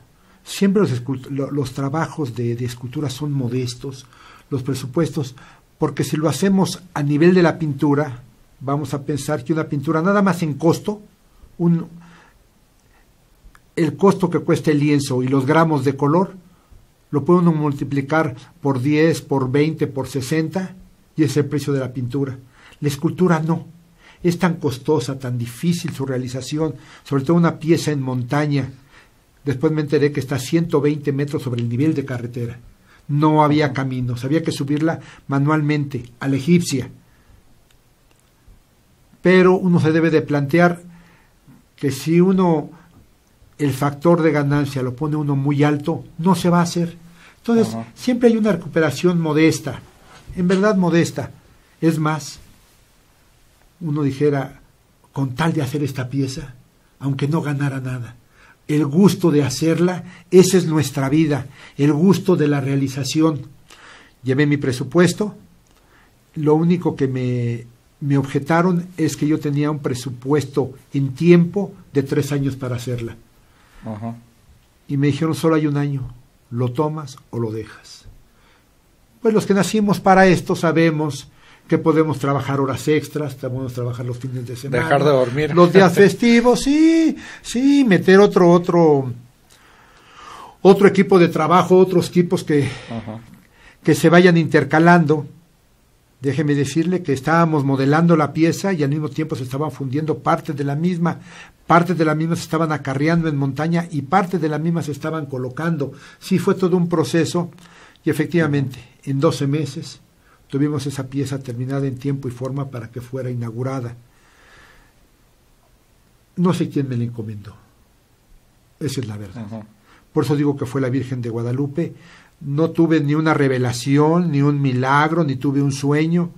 Siempre los trabajos de escultura son modestos, los presupuestos, porque si lo hacemos a nivel de la pintura, vamos a pensar que una pintura nada más en costo, el costo que cuesta el lienzo y los gramos de color, lo puede uno multiplicar por 10, por 20, por 60, y es el precio de la pintura. La escultura no. Es tan costosa, tan difícil su realización, sobre todo una pieza en montaña. Después me enteré que está a 120 metros sobre el nivel de carretera. No había caminos, había que subirla manualmente, a la egipcia. Pero uno se debe de plantear que si el factor de ganancia lo pone uno muy alto, no se va a hacer. Entonces, siempre hay una recuperación modesta, en verdad modesta. Es más, uno dijera, con tal de hacer esta pieza, aunque no ganara nada, el gusto de hacerla, esa es nuestra vida, el gusto de la realización. Llevé mi presupuesto, lo único que me objetaron es que yo tenía un presupuesto en tiempo de 3 años para hacerla. Uh-huh. Y me dijeron, solo hay un año, lo tomas o lo dejas. Pues los que nacimos para esto sabemos que podemos trabajar horas extras, podemos trabajar los fines de semana, dejar de dormir, los días festivos, sí, meter otro equipo de trabajo, otros equipos que se vayan intercalando. Déjeme decirle que estábamos modelando la pieza y al mismo tiempo se estaban fundiendo partes de la misma se estaban acarreando en montaña y partes de la misma se estaban colocando. Sí, fue todo un proceso y efectivamente en 12 meses tuvimos esa pieza terminada en tiempo y forma para que fuera inaugurada. No sé quién me la encomendó. Esa es la verdad. Uh-huh. Por eso digo que fue la Virgen de Guadalupe. No tuve ni una revelación, ni un milagro, ni tuve un sueño.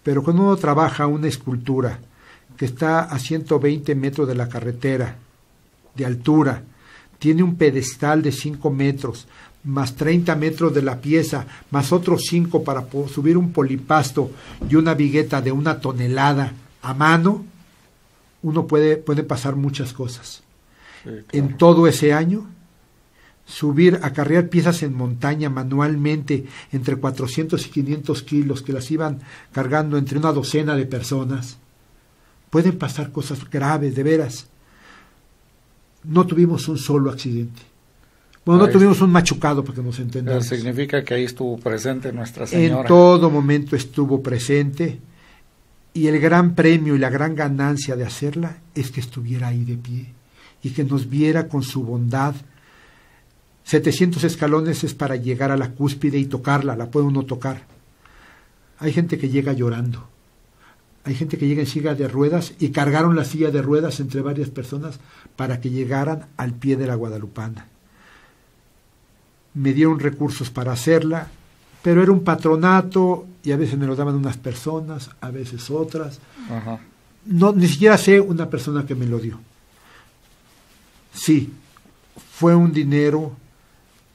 Pero cuando uno trabaja una escultura que está a 120 metros de la carretera, de altura, tiene un pedestal de 5 metros, más 30 metros de la pieza, más otros 5 para subir un polipasto y una vigueta de 1 tonelada a mano, uno puede pasar muchas cosas. Sí, claro. En todo ese año, acarrear piezas en montaña manualmente entre 400 y 500 kilos que las iban cargando entre una docena de personas, pueden pasar cosas graves, de veras. No tuvimos un solo accidente. Bueno, no tuvimos un machucado, porque nos entendamos. Pero significa que ahí estuvo presente Nuestra Señora. En todo momento estuvo presente, y el gran premio y la gran ganancia de hacerla es que estuviera ahí de pie y que nos viera con su bondad. 700 escalones es para llegar a la cúspide y tocarla, la puede uno tocar. Hay gente que llega llorando, hay gente que llega en silla de ruedas y cargaron la silla de ruedas entre varias personas para que llegaran al pie de la Guadalupana. Me dieron recursos para hacerla, pero era un patronato y a veces me lo daban unas personas, a veces otras. Uh-huh. No, ni siquiera sé una persona que me lo dio. Sí, fue un dinero,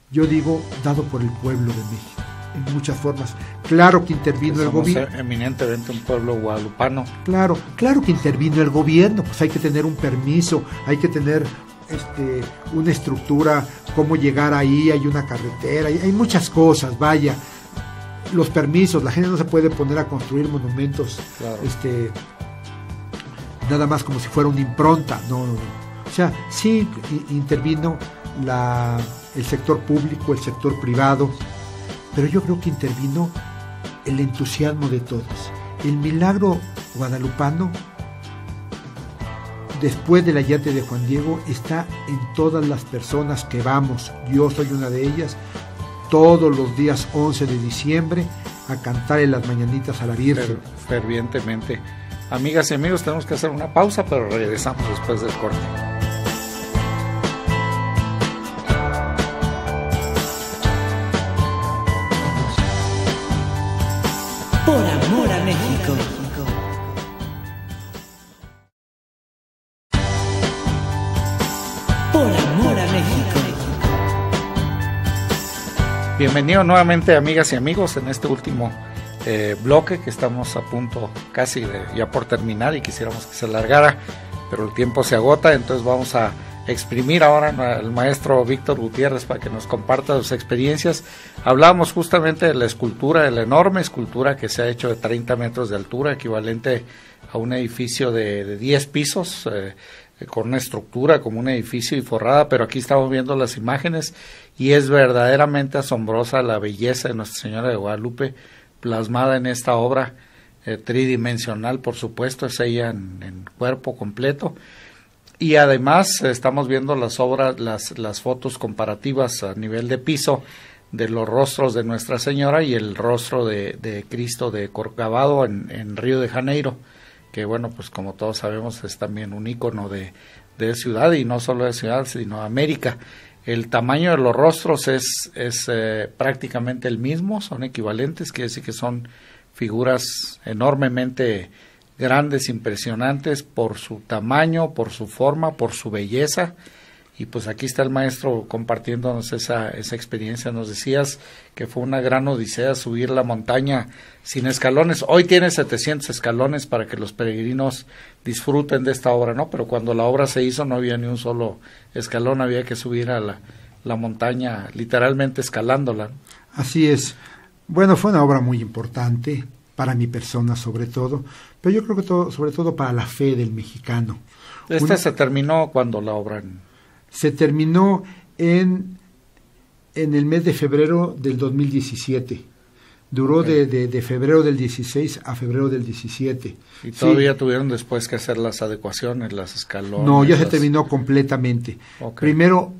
yo digo, dado por el pueblo de México, en muchas formas. Claro que intervino el gobierno. Eminentemente un pueblo guadalupano. Claro que intervino el gobierno, pues hay que tener un permiso, hay que tener una estructura, cómo llegar ahí, hay una carretera, hay muchas cosas, vaya. Los permisos, la gente no se puede poner a construir monumentos, claro, nada más como si fuera una impronta, no. O sea, sí intervino el sector público, el sector privado, pero yo creo que intervino el entusiasmo de todos. El milagro guadalupano, después del ayate de Juan Diego, está en todas las personas que vamos. Yo soy una de ellas, todos los días 11 de diciembre a cantar en las mañanitas a la Virgen. Fervientemente. Amigas y amigos, tenemos que hacer una pausa, pero regresamos después del corte. Por amor a México. Por amor a México. Bienvenidos nuevamente, amigas y amigos, en este último bloque que estamos a punto casi ya por terminar, y quisiéramos que se alargara, pero el tiempo se agota. Entonces vamos a exprimir ahora al maestro Víctor Gutiérrez para que nos comparta sus experiencias. Hablábamos justamente de la escultura, de la enorme escultura que se ha hecho de 30 metros de altura, equivalente a un edificio de 10 pisos, con una estructura como un edificio y forrada, pero aquí estamos viendo las imágenes y es verdaderamente asombrosa la belleza de Nuestra Señora de Guadalupe plasmada en esta obra tridimensional. Por supuesto, es ella en cuerpo completo. Y además estamos viendo las obras, las fotos comparativas a nivel de piso de los rostros de Nuestra Señora y el rostro de Cristo de Corcovado en Río de Janeiro, que bueno, pues como todos sabemos es también un ícono de ciudad, y no solo de ciudad, sino de América. El tamaño de los rostros es prácticamente el mismo, son equivalentes, quiere decir que son figuras enormemente grandes, impresionantes por su tamaño, por su forma, por su belleza. Y pues aquí está el maestro compartiéndonos esa experiencia. Nos decías que fue una gran odisea subir la montaña sin escalones. Hoy tiene 700 escalones para que los peregrinos disfruten de esta obra, ¿no? Pero cuando la obra se hizo no había ni un solo escalón, había que subir a la montaña literalmente escalándola. Así es. Bueno, fue una obra muy importante para mi persona sobre todo, pero yo creo que sobre todo para la fe del mexicano. Se terminó cuando la obra... Se terminó en el mes de febrero del 2017. Duró de febrero del 16 a febrero del 17. ¿Y todavía tuvieron después que hacer las adecuaciones, las escalones? No, ya se terminó completamente. Okay. Primero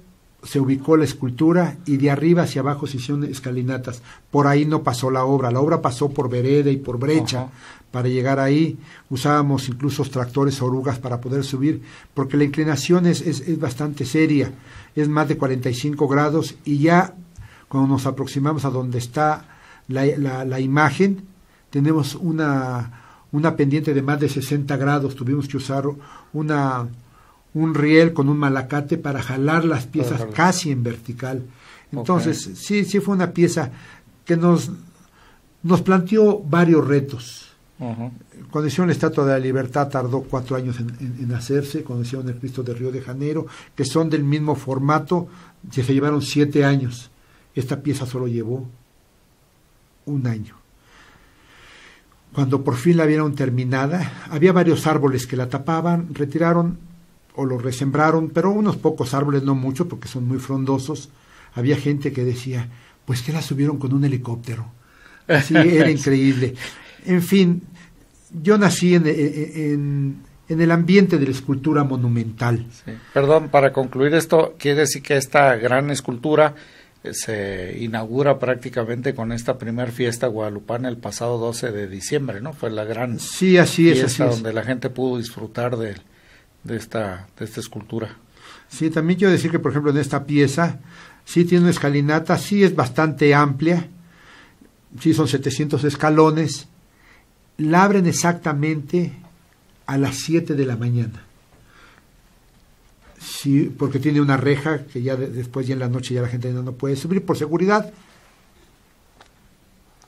se ubicó la escultura y de arriba hacia abajo se hicieron escalinatas. Por ahí no pasó la obra pasó por vereda y por brecha. Para llegar ahí usábamos incluso tractores orugas para poder subir, porque la inclinación es bastante seria, es más de 45 grados, y ya cuando nos aproximamos a donde está la imagen, tenemos una pendiente de más de 60 grados, tuvimos que usar un riel con un malacate para jalar las piezas casi en vertical. Entonces, sí fue una pieza que nos planteó varios retos. Cuando hicieron la Estatua de la Libertad tardó 4 años en hacerse. Cuando hicieron el Cristo de Río de Janeiro, que son del mismo formato, se llevaron 7 años. Esta pieza solo llevó 1 año. Cuando por fin la vieron terminada, había varios árboles que la tapaban, retiraron o los resembraron, pero unos pocos árboles, no mucho, porque son muy frondosos. Había gente que decía, pues que la subieron con un helicóptero. Así era increíble. En fin, yo nací en el ambiente de la escultura monumental. Sí. Perdón, para concluir esto, quiere decir que esta gran escultura se inaugura prácticamente con esta primer fiesta guadalupana el pasado 12 de diciembre, ¿no? Fue la gran fiesta donde la gente pudo disfrutar de esta escultura. Sí, también quiero decir que, por ejemplo, en esta pieza, sí tiene una escalinata, sí es bastante amplia, sí son 700 escalones, la abren exactamente a las 7 de la mañana. Sí, porque tiene una reja que ya después, ya en la noche, ya la gente no puede subir por seguridad.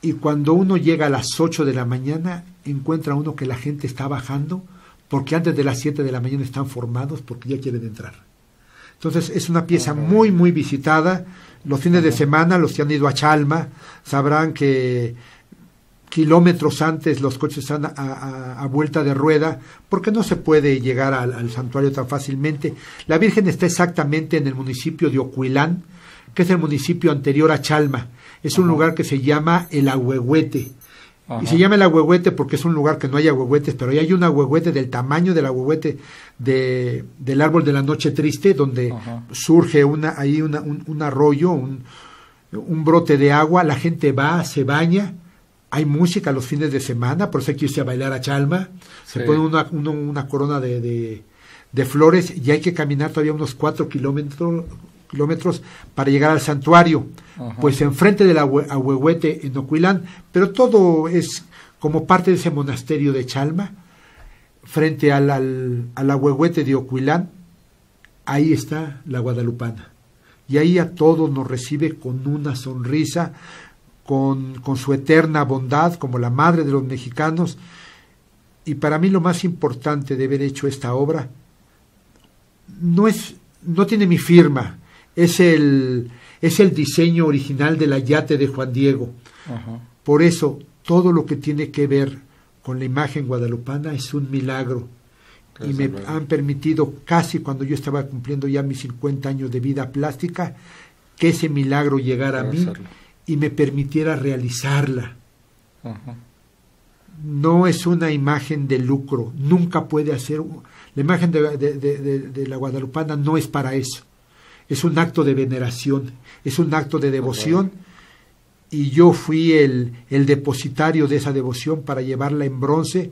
Y cuando uno llega a las 8 de la mañana, encuentra uno que la gente está bajando, porque antes de las 7 de la mañana están formados porque ya quieren entrar. Entonces es una pieza muy, muy visitada. Los fines de semana, los que han ido a Chalma, sabrán que kilómetros antes los coches están a vuelta de rueda, porque no se puede llegar al santuario tan fácilmente. La Virgen está exactamente en el municipio de Ocuilán, que es el municipio anterior a Chalma. Es un lugar que se llama el Ahuehuete. Y se llama el Ahuehuete porque es un lugar que no hay ahuehuetes, pero ahí hay un ahuehuete del tamaño del ahuehuete del árbol de la noche triste, donde surge un arroyo, un brote de agua. La gente va, se baña, hay música los fines de semana, por eso hay que irse a bailar a Chalma. Se pone una corona de flores y hay que caminar todavía unos 4 kilómetros para llegar al santuario. Pues enfrente del Ahuehuete en Ocuilán, pero todo es como parte de ese monasterio de Chalma, frente al Ahuehuete de Ocuilán, ahí está la Guadalupana, y ahí a todos nos recibe con una sonrisa, con su eterna bondad, como la madre de los mexicanos. Y para mí lo más importante de haber hecho esta obra no tiene mi firma, es el diseño original del ayate de Juan Diego. Por eso, todo lo que tiene que ver con la imagen guadalupana es un milagro. Y me han permitido, casi cuando yo estaba cumpliendo ya mis 50 años de vida plástica, que ese milagro llegara a mí y me permitiera realizarla. No es una imagen de lucro, nunca puede hacer. La imagen de la guadalupana no es para eso. Es un acto de veneración, es un acto de devoción, y yo fui el depositario de esa devoción para llevarla en bronce,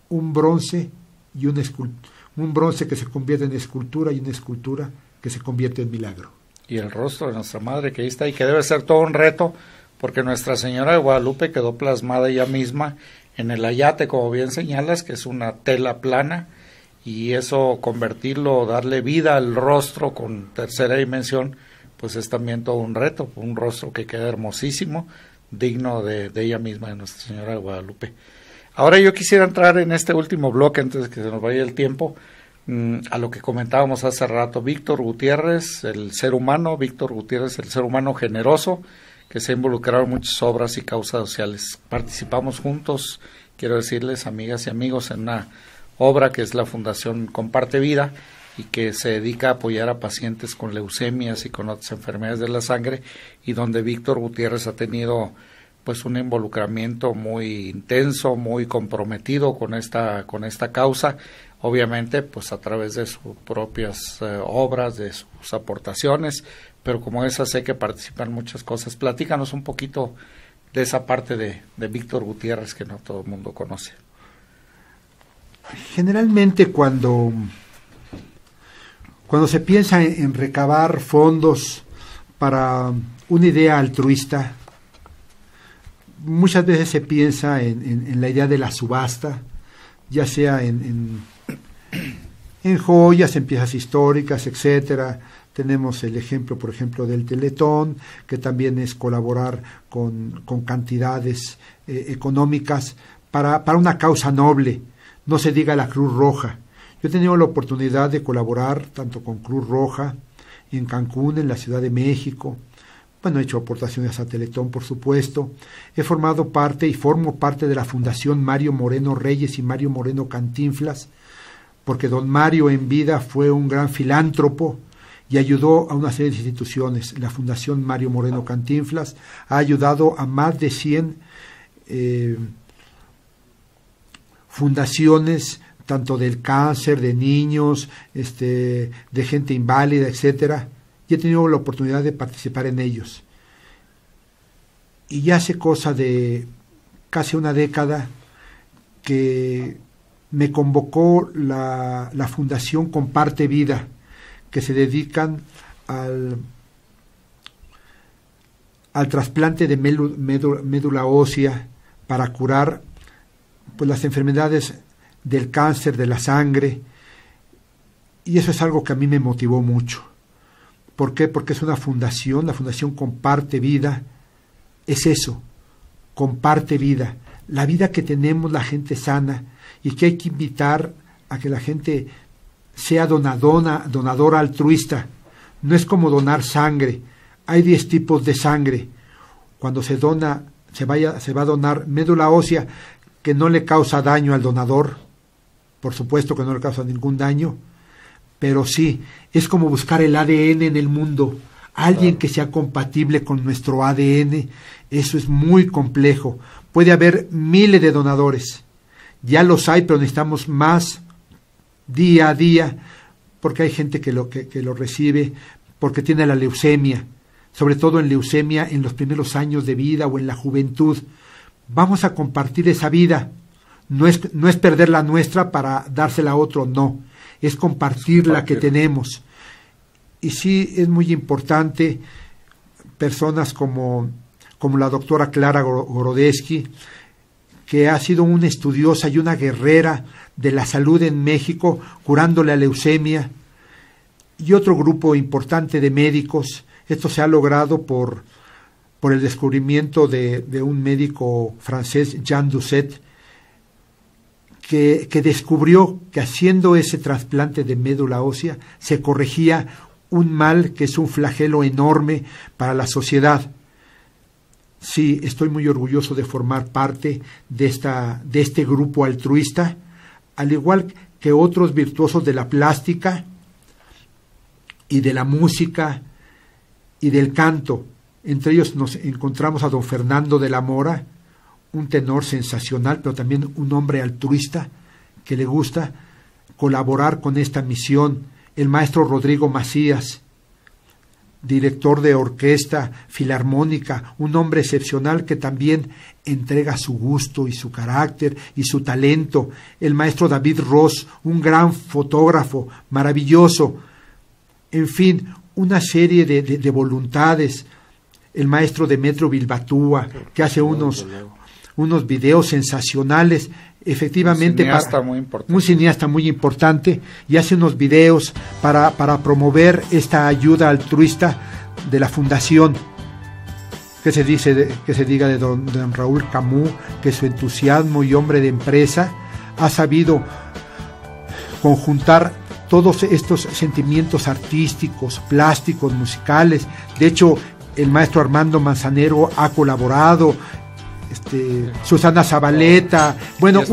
un bronce que se convierte en escultura y una escultura que se convierte en milagro. Y el rostro de nuestra madre que ahí está, y que debe ser todo un reto, porque Nuestra Señora de Guadalupe quedó plasmada ella misma en el ayate, como bien señalas, que es una tela plana, y eso, convertirlo, darle vida al rostro con tercera dimensión, pues es también todo un reto, un rostro que queda hermosísimo, digno de ella misma, de Nuestra Señora de Guadalupe. Ahora yo quisiera entrar en este último bloque, antes de que se nos vaya el tiempo, a lo que comentábamos hace rato. Víctor Gutiérrez, el ser humano generoso, que se ha involucrado en muchas obras y causas sociales. Participamos juntos, quiero decirles, amigas y amigos, en una obra que es la Fundación Comparte Vida, y que se dedica a apoyar a pacientes con leucemias y con otras enfermedades de la sangre, y donde Víctor Gutiérrez ha tenido pues un involucramiento muy intenso, muy comprometido con esta causa, obviamente pues a través de sus propias obras, de sus aportaciones, pero como esa sé que participan muchas cosas. Platícanos un poquito de esa parte de Víctor Gutiérrez que no todo el mundo conoce. Generalmente cuando se piensa en recabar fondos para una idea altruista, muchas veces se piensa en la idea de la subasta, ya sea en joyas, en piezas históricas, etcétera. Tenemos el ejemplo, por ejemplo, del Teletón, que también es colaborar con cantidades económicas para una causa noble. No se diga la Cruz Roja. Yo he tenido la oportunidad de colaborar tanto con Cruz Roja en Cancún, en la Ciudad de México. Bueno, he hecho aportaciones a Teletón, por supuesto. He formado parte y formo parte de la Fundación Mario Moreno Reyes y Mario Moreno Cantinflas, porque don Mario en vida fue un gran filántropo y ayudó a una serie de instituciones. La Fundación Mario Moreno Cantinflas ha ayudado a más de 100 fundaciones, tanto del cáncer, de niños, de gente inválida, etcétera, y he tenido la oportunidad de participar en ellos. Y ya hace cosa de casi una década que me convocó la Fundación Comparte Vida, que se dedican al trasplante de médula ósea para curar pues las enfermedades del cáncer, de la sangre, y eso es algo que a mí me motivó mucho. ¿Por qué? Porque es una fundación, la Fundación Comparte Vida, es eso, comparte vida, la vida que tenemos la gente sana, y que hay que invitar a que la gente sea donadora altruista. No es como donar sangre, hay 10 tipos de sangre. Cuando se dona se va a donar médula ósea que no le causa daño al donador, por supuesto que no le causa ningún daño, pero sí, es como buscar el ADN en el mundo, alguien que sea compatible con nuestro ADN. Eso es muy complejo. Puede haber miles de donadores, ya los hay, pero necesitamos más día a día, porque hay gente que lo recibe porque tiene la leucemia, sobre todo en leucemia en los primeros años de vida o en la juventud. Vamos a compartir esa vida, no es perder la nuestra para dársela a otro, no, es compartir la que tenemos. Y sí, es muy importante personas como la doctora Clara Gorodetsky, que ha sido una estudiosa y una guerrera de la salud en México, curando la leucemia, y otro grupo importante de médicos. Esto se ha logrado por el descubrimiento de un médico francés, Jean Doucet, que descubrió que haciendo ese trasplante de médula ósea se corregía un mal que es un flagelo enorme para la sociedad. Sí, estoy muy orgulloso de formar parte de este grupo altruista, al igual que otros virtuosos de la plástica y de la música y del canto. Entre ellos nos encontramos a don Fernando de la Mora, un tenor sensacional, pero también un hombre altruista que le gusta colaborar con esta misión. El maestro Rodrigo Macías, director de orquesta filarmónica, un hombre excepcional que también entrega su gusto y su carácter y su talento. El maestro David Ross, un gran fotógrafo, maravilloso. En fin, una serie de voluntades. El maestro Demetrio Bilbatúa, que hace unos videos sensacionales, efectivamente, un cineasta muy importante, y hace unos videos para promover esta ayuda altruista de la fundación. Que se diga de don Raúl Camus, que su entusiasmo y hombre de empresa ha sabido conjuntar todos estos sentimientos artísticos, plásticos, musicales. De hecho, el maestro Armando Manzanero ha colaborado, Susana Zabaleta, bueno,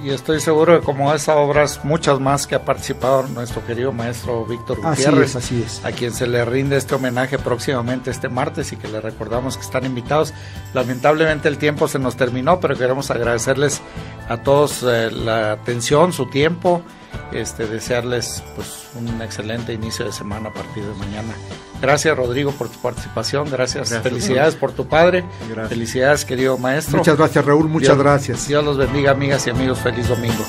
y estoy seguro de como esas obras, muchas más que ha participado nuestro querido maestro Víctor Gutiérrez, así es. A quien se le rinde este homenaje próximamente este martes y que le recordamos que están invitados. Lamentablemente el tiempo se nos terminó, pero queremos agradecerles a todos la atención, su tiempo, desearles pues un excelente inicio de semana a partir de mañana. Gracias, Rodrigo, por tu participación. Gracias. Felicidades por tu padre. Gracias. Felicidades, querido maestro. Muchas gracias, Raúl. Muchas gracias. Dios los bendiga, amigas y amigos. Feliz domingo.